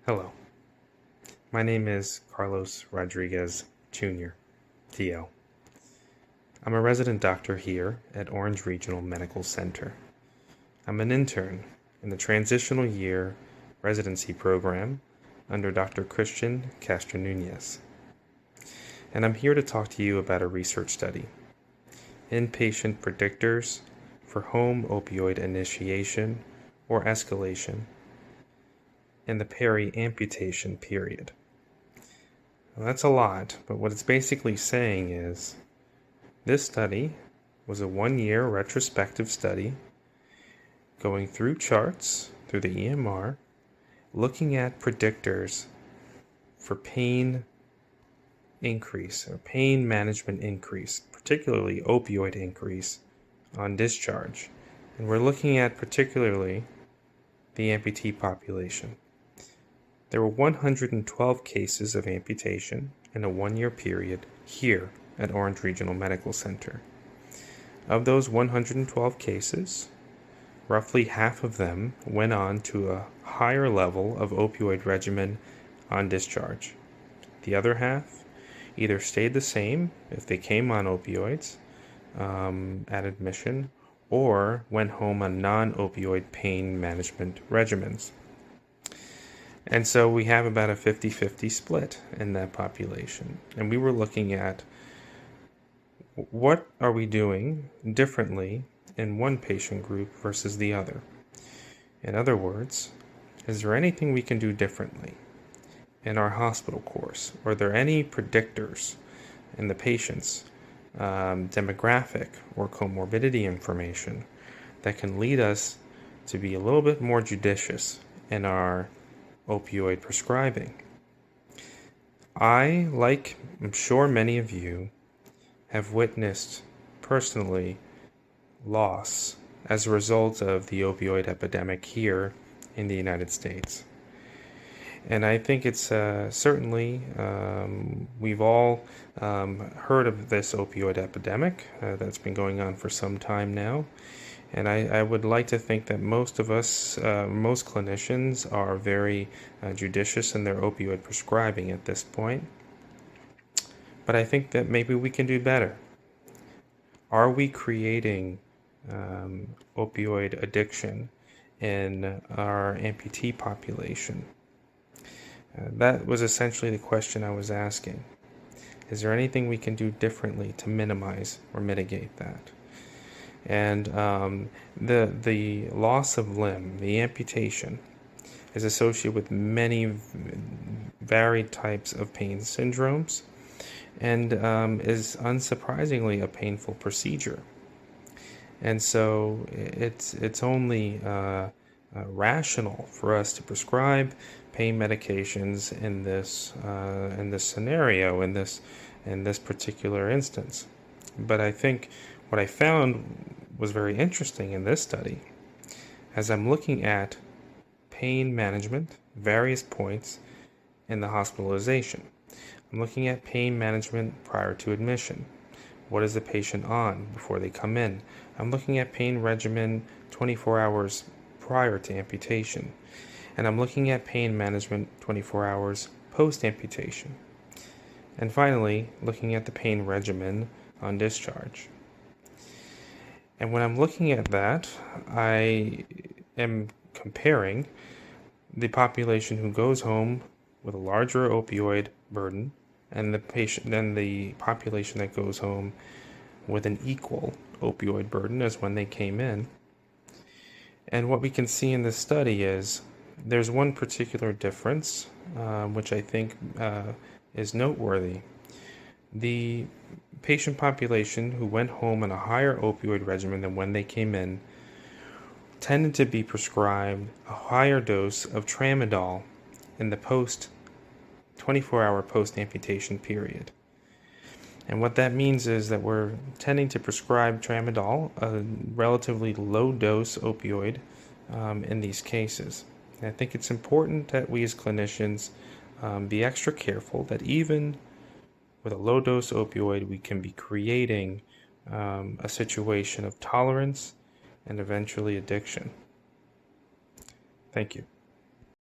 Hello, my name is Carlos Rodriguez Jr., DO. I'm a resident doctor here at Orange Regional Medical Center. I'm an intern in the Transitional Year Residency Program under Dr. Christian Castro-Nunez. And I'm here to talk to you about a research study, Inpatient Predictors for Home Opioid Initiation or Escalation in the peri-amputation period. Well, that's a lot, but what it's basically saying is this study was a 1-year retrospective study going through charts through the EMR, looking at predictors for pain increase or pain management increase, particularly opioid increase on discharge. And we're looking at particularly the amputee population. There were 112 cases of amputation in a 1-year period here at Orange Regional Medical Center. Of those 112 cases, roughly half of them went on to a higher level of opioid regimen on discharge. The other half either stayed the same if they came on opioids at admission or went home on non-opioid pain management regimens. And so we have about a 50-50 split in that population. And we were looking at what are we doing differently in one patient group versus the other. In other words, is there anything we can do differently in our hospital course? Are there any predictors in the patient's demographic or comorbidity information that can lead us to be a little bit more judicious in our opioid prescribing? I, like I'm sure many of you, have witnessed personally loss as a result of the opioid epidemic here in the United States. And I think it's certainly, we've all heard of this opioid epidemic that's been going on for some time now. And I would like to think that most of us, most clinicians, are very judicious in their opioid prescribing at this point. But I think that maybe we can do better. Are we creating opioid addiction in our amputee population? That was essentially the question I was asking. Is there anything we can do differently to minimize or mitigate that? And the loss of limb, the amputation, is associated with many varied types of pain syndromes and is unsurprisingly a painful procedure. And so it's only rational for us to prescribe pain medications in this scenario, in this particular instance. But I think what I found was very interesting in this study, as I'm looking at pain management, various points in the hospitalization. I'm looking at pain management prior to admission. What is the patient on before they come in? I'm looking at pain regimen 24 hours prior to amputation. And I'm looking at pain management 24 hours post-amputation. And finally, looking at the pain regimen on discharge. And when I'm looking at that, I am comparing the population who goes home with a larger opioid burden and the population that goes home with an equal opioid burden as when they came in. And what we can see in this study is there's one particular difference, which I think is noteworthy. The patient population who went home on a higher opioid regimen than when they came in tended to be prescribed a higher dose of tramadol in the 24-hour post-amputation period. And what that means is that we're tending to prescribe tramadol, a relatively low-dose opioid, in these cases. And I think it's important that we as clinicians be extra careful that even with a low-dose opioid, we can be creating a situation of tolerance and eventually addiction. Thank you.